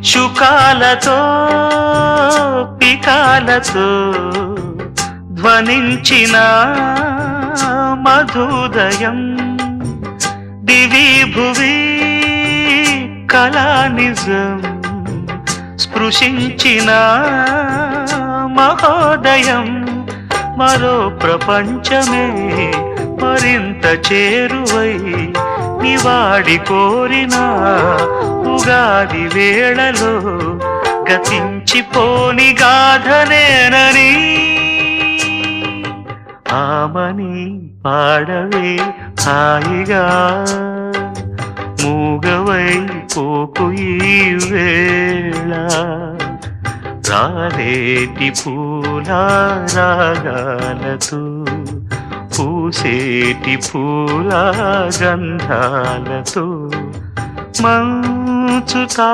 శుకాలతో పికాలతో ధ్వనించిన మధుదయం దివి భువి కళానిజం స్పృశించిన మహోదయం మరో ప్రపంచమే మరింత చేరువై నివాడి కోరిన ఉగాది వేళలో గతించిపోని గాథనేనని ఆమని పాడవే హాయిగా మూగవై పోకు ఈ వేళ రాలేటి పూల రాగాలతో పూసేటి పూల గంధాలతో మంచుతా